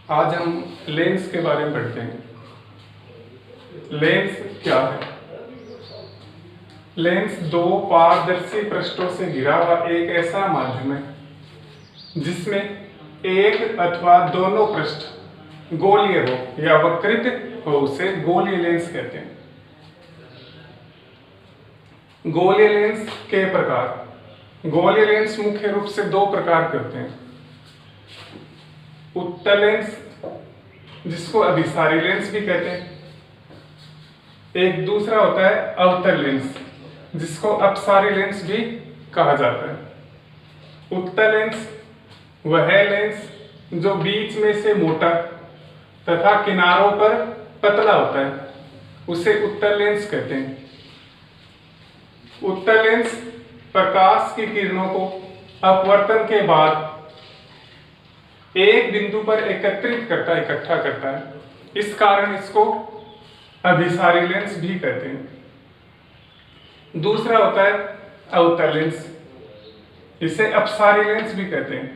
आज हम लेंस के बारे में पढ़ते हैं। लेंस क्या है? लेंस दो पारदर्शी पृष्ठों से घिरा हुआ एक ऐसा माध्यम है जिसमें एक अथवा दोनों पृष्ठ गोलीय हो या वक्रित हो, उसे गोलीय लेंस कहते हैं। गोलीय लेंस के प्रकार। गोलीय लेंस मुख्य रूप से दो प्रकार के होते हैं। उत्तल लेंस, जिसको अभिसारी लेंस भी कहते हैं। एक दूसरा होता है अवतल लेंस, जिसको अपसारी लेंस भी कहा जाता है। उत्तल लेंस वह लेंस जो बीच में से मोटा तथा किनारों पर पतला होता है, उसे उत्तल लेंस कहते हैं। उत्तल लेंस प्रकाश की किरणों को अपवर्तन के बाद एक बिंदु पर इकट्ठा करता है। इस कारण इसको अभिसारी लेंस भी कहते हैं। दूसरा होता है अवतल लेंस, इसे अपसारी लेंस भी कहते हैं।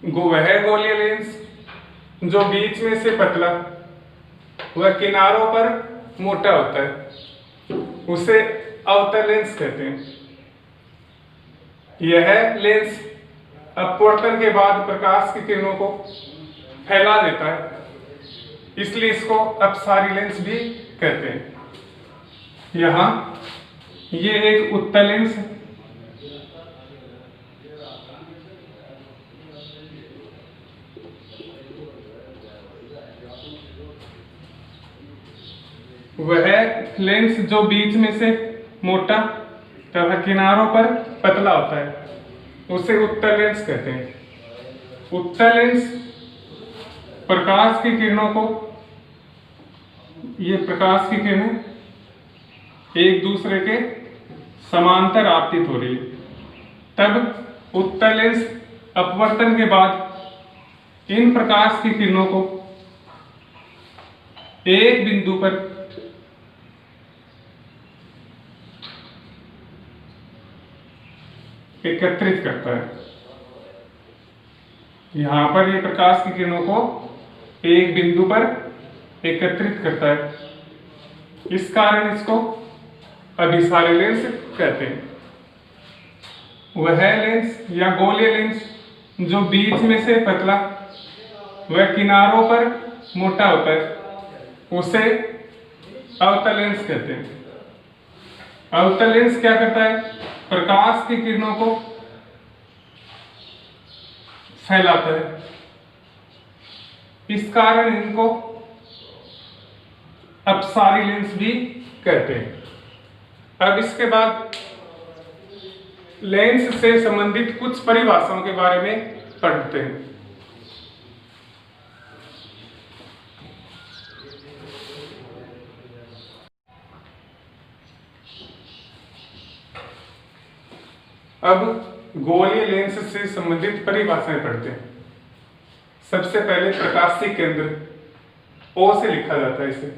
वह गोलीय लेंस जो बीच में से पतला वह किनारों पर मोटा होता है, उसे अवतल लेंस कहते हैं। यह लेंस अपवर्तन के बाद प्रकाश की किरणों को फैला देता है, इसलिए इसको अपसारी लेंस भी कहते हैं। यहां ये एक उत्तल लेंस है। वह लेंस जो बीच में से मोटा तथा किनारों पर पतला होता है, उसे उत्तल लेंस कहते हैं। उत्तल लेंस प्रकाश की किरणों को, ये प्रकाश की किरणें एक दूसरे के समांतर आपतित हो रही है, तब उत्तल लेंस अपवर्तन के बाद इन प्रकाश की किरणों को एक बिंदु पर एकत्रित करता है। यहां पर ये प्रकाश की किरणों को एक बिंदु पर एकत्रित करता है, इस कारण इसको अभिसारी लेंस कहते हैं। वह लेंस या गोलीय लेंस जो बीच में से पतला वह किनारों पर मोटा होता है, उसे अवतल लेंस कहते हैं। अवतल लेंस क्या करता है? प्रकाश की किरणों को फैलाता है, इस कारण इनको अपसारी लेंस भी कहते हैं। अब इसके बाद लेंस से संबंधित कुछ परिभाषाओं के बारे में पढ़ते हैं। अब गोलीय लेंस से संबंधित परिभाषाएं पढ़ते हैं। सबसे पहले प्रकाशीय केंद्र, O से लिखा जाता है इसे।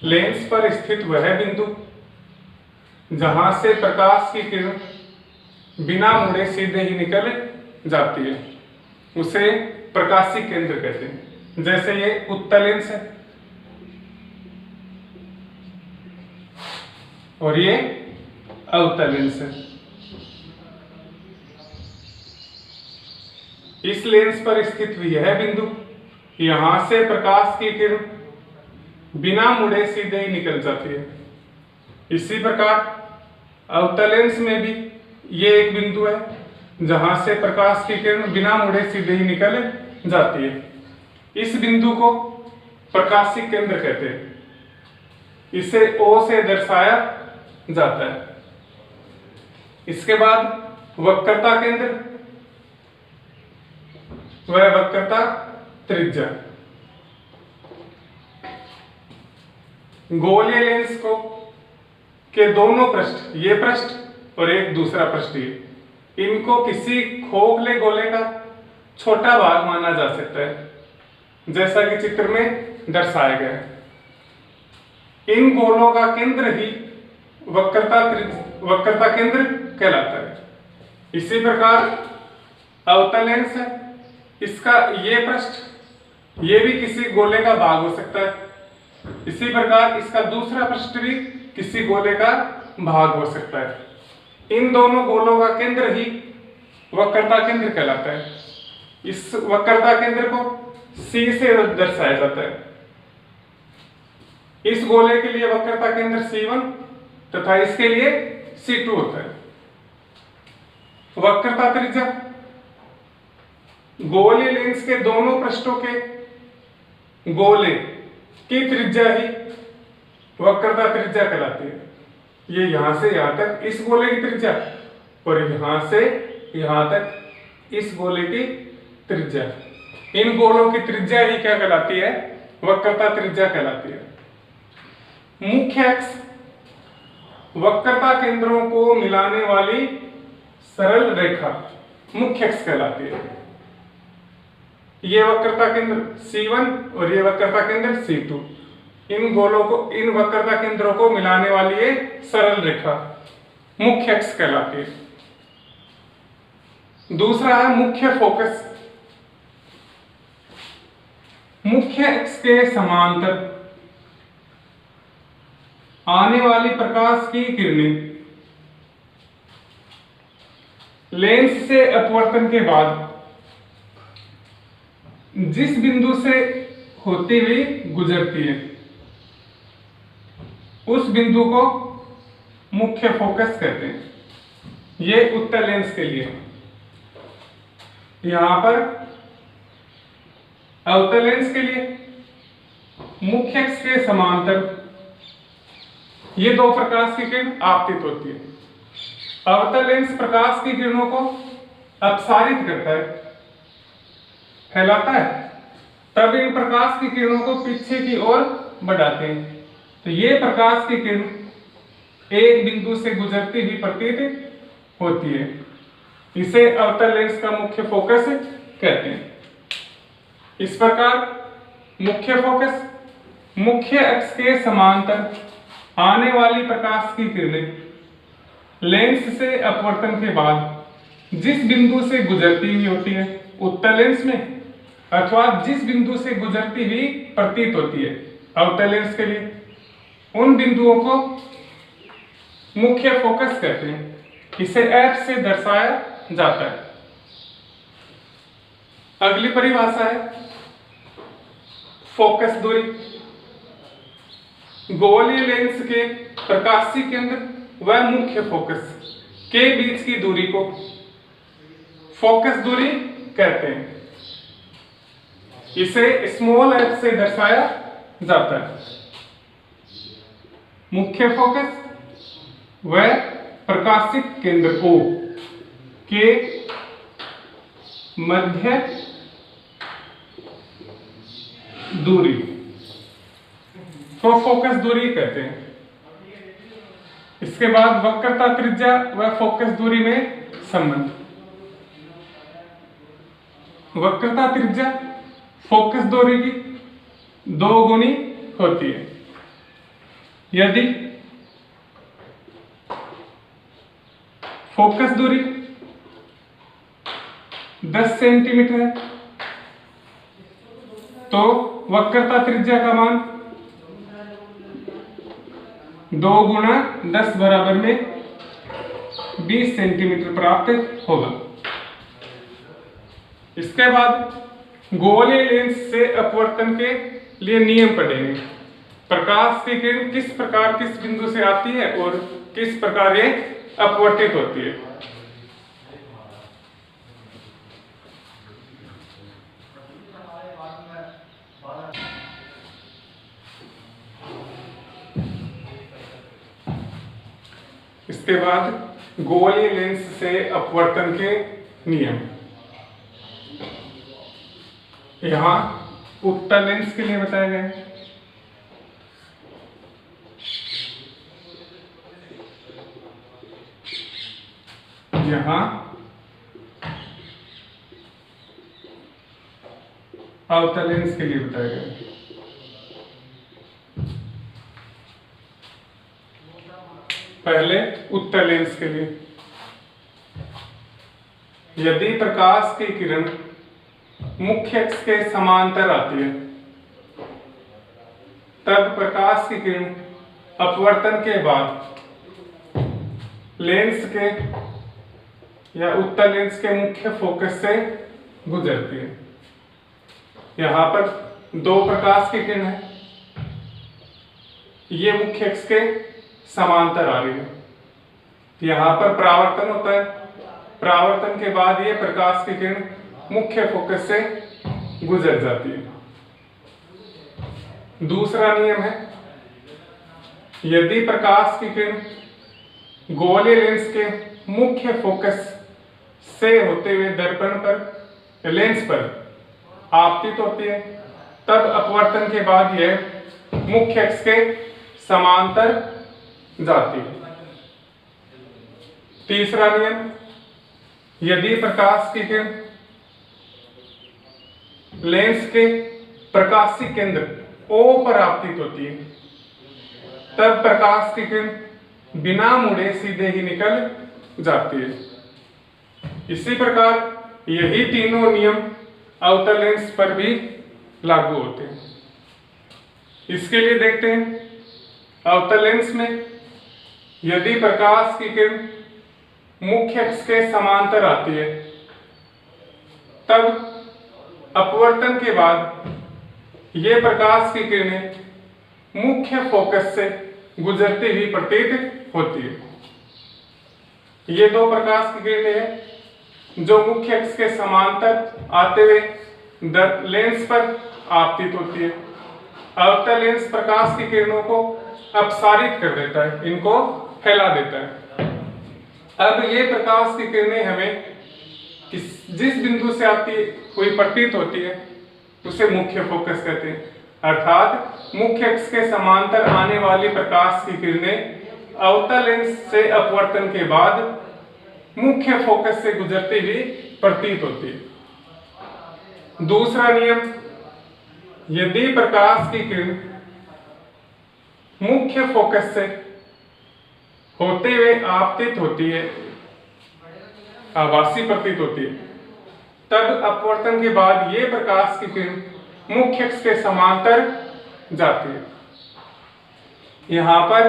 लेंस पर स्थित वह बिंदु जहां से प्रकाश की किरण बिना मुड़े सीधे ही निकल जाती है, उसे प्रकाशीय केंद्र कहते हैं। जैसे ये उत्तल लेंस है और ये अवतल लेंस है। इस लेंस पर स्थित यह बिंदु, यहां से प्रकाश की किरण बिना मुड़े सीधे ही निकल जाती है। इसी प्रकार अवतल लेंस में भी ये एक बिंदु है जहां से प्रकाश की किरण बिना मुड़े सीधे ही निकल जाती है। इस बिंदु को प्रकाशीय केंद्र कहते हैं। इसे O से दर्शाया जाता है। इसके बाद वक्रता केंद्र, वह वक्रता त्रिज्या। गोलीय लेंस को के दोनों पृष्ठ, ये पृष्ठ और एक दूसरा पृष्ठ, इनको किसी खोखले गोले का छोटा भाग माना जा सकता है, जैसा कि चित्र में दर्शाया गया है। इन गोलों का केंद्र ही वक्रता केंद्र कहलाता है। इसी प्रकार अवतल लेंस है इसका ये पृष्ठ ये भी किसी गोले का भाग हो सकता है। इसी प्रकार इसका दूसरा पृष्ठ भी किसी गोले का भाग हो सकता है। इन दोनों गोलों का केंद्र ही वक्रता केंद्र कहलाता है। इस वक्रता केंद्र को C से दर्शाया जाता है। इस गोले के लिए वक्रता केंद्र C1 तथा इसके लिए C2 होता है। वक्रता त्रिज्या गोलीय लेंस के दोनों पृष्ठों के गोले की त्रिज्या ही वक्रता त्रिज्या कहलाती है। ये यहां से यहां तक इस गोले की त्रिज्या और यहां से यहां तक इस गोले की त्रिज्या, इन गोलों की त्रिज्या ही क्या कहलाती है? वक्रता त्रिज्या कहलाती है। मुख्य अक्ष वक्रता केंद्रों को मिलाने वाली सरल रेखा मुख्य अक्ष कहलाती है। ये वक्रता केंद्र C1 और ये वक्रता केंद्र C2, इन गोलों को, इन वक्रता केंद्रों को मिलाने वाली ये सरल रेखा मुख्य अक्ष कहलाती है। दूसरा है मुख्य फोकस। मुख्य अक्ष के समांतर आने वाली प्रकाश की किरणें लेंस से अपवर्तन के बाद जिस बिंदु से होती हुई गुजरती है उस बिंदु को मुख्य फोकस कहते हैं। ये उत्तल लेंस के लिए। यहां पर अवतल लेंस के लिए मुख्य अक्ष के समांतर ये दो प्रकाश की किरण आपतित होती है। अवतल लेंस प्रकाश की किरणों को अपसारित करता है, फैलाता है, तब इन प्रकाश की किरणों को पीछे की ओर बढ़ाते हैं। तो ये प्रकाश की किरण एक बिंदु से गुजरती हुई प्रतीत होती है। इसे अवतल लेंस का मुख्य फोकस कहते हैं। इस प्रकार मुख्य फोकस मुख्य अक्ष के समांतर आने वाली प्रकाश की किरणें लेंस से अपवर्तन के बाद जिस बिंदु से गुजरती हुई होती है उत्तल लेंस में, अथवा जिस बिंदु से गुजरती हुई प्रतीत होती है अवतल लेंस के लिए, उन बिंदुओं को मुख्य फोकस कहते हैं। इसे F से दर्शाया जाता है। अगली परिभाषा है फोकस दूरी। गोलीय लेंस के प्रकाशीय केंद्र व मुख्य फोकस के बीच की दूरी को फोकस दूरी कहते हैं। इसे स्मॉल f से दर्शाया जाता है। मुख्य फोकस व प्रकाशित केंद्र O के मध्य दूरी को फोकस दूरी कहते हैं। इसके बाद वक्रता त्रिज्या व फोकस दूरी में संबंध। वक्रता त्रिज्या फोकस दूरी की दो गुनी होती है। यदि फोकस दूरी 10 सेंटीमीटर है तो वक्रता त्रिज्या का मान 2 गुणा 10 बराबर में 20 सेंटीमीटर प्राप्त होगा। इसके बाद गोलीय लेंस से अपवर्तन के लिए नियम पढ़ेंगे। प्रकाश की किरण किस प्रकार किस बिंदु से आती है और किस प्रकार ये अपवर्तित होती है। इसके बाद गोलीय लेंस से अपवर्तन के नियम। यहां उत्तल लेंस के लिए बताया गया है। यहां अवतल लेंस के लिए बताया गया है। पहले उत्तल लेंस के लिए, यदि प्रकाश की किरण मुख्य अक्ष के समांतर आती है, तब प्रकाश की किरण अपवर्तन के बाद लेंस के या उत्तल लेंस के मुख्य फोकस से गुजरती है। यहाँ पर दो प्रकाश की किरण है, ये मुख्य अक्ष के समांतर आ रही है। यहाँ पर परावर्तन होता है, परावर्तन के बाद ये प्रकाश की किरण मुख्य फोकस से गुजर जाती है। दूसरा नियम है, यदि प्रकाश की किरण गोलीय लेंस के मुख्य फोकस से होते हुए दर्पण पर लेंस पर आपतित होती है, तब अपवर्तन के बाद यह मुख्य अक्ष के समांतर जाती है। तीसरा नियम, यदि प्रकाश की किरण लेंस के प्रकाशीय केंद्र O पर आपतित होती है, तब प्रकाश की किरण बिना मुड़े सीधे ही निकल जाती है। इसी प्रकार यही तीनों नियम अवतल लेंस पर भी लागू होते हैं। इसके लिए देखते हैं, अवतल लेंस में यदि प्रकाश की किरण मुख्य अक्ष के समांतर आती है, तब अपवर्तन के बाद ये प्रकाश की किरणें मुख्य फोकस से गुजरती हुई प्रतीत होती है। ये दो प्रकाश की किरणें हैं जो मुख्य अक्ष के समांतर आते हुए लेंस पर आपतित होती है। अवतल लेंस प्रकाश की किरणों को अपसारित कर देता है, इनको फैला देता है। अब ये प्रकाश की किरणें हमें जिस बिंदु से आती हुई प्रतीत होती है उसे मुख्य फोकस कहते हैं। अर्थात मुख्य अक्ष के समांतर आने वाली प्रकाश की किरणें अवतल लेंस से अपवर्तन के बाद मुख्य फोकस से गुजरती हुई प्रतीत होती है। दूसरा नियम, यदि प्रकाश की किरण मुख्य फोकस से होते हुए आपतित होती है, आभासी प्रतीत होती है, तब अपवर्तन के बाद ये प्रकाश की किरण मुख्य अक्ष के समांतर जाती है। यहाँ पर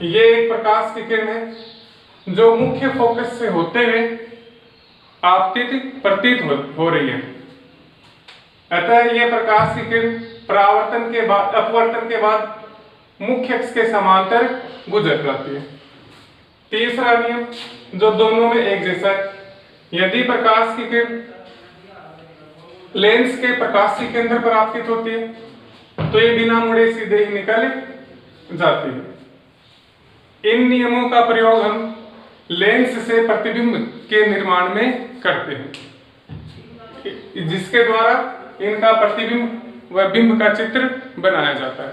ये एक प्रकाश की किरण है जो मुख्य फोकस से होते हुए आपतित प्रतीत हो रही है। अतः ये प्रकाश की किरण परावर्तन के बाद अपवर्तन के बाद मुख्य अक्ष के समांतर गुजर जाती है। तीसरा नियम जो दोनों में एक जैसा है, यदि प्रकाश की किरण लेंस के प्रकाशीय केंद्र पर आपतित होती है तो ये बिना मुड़े सीधे ही निकल जाती है। इन नियमों का प्रयोग हम लेंस से प्रतिबिंब के निर्माण में करते हैं, जिसके द्वारा इनका प्रतिबिंब व बिंब का चित्र बनाया जाता है।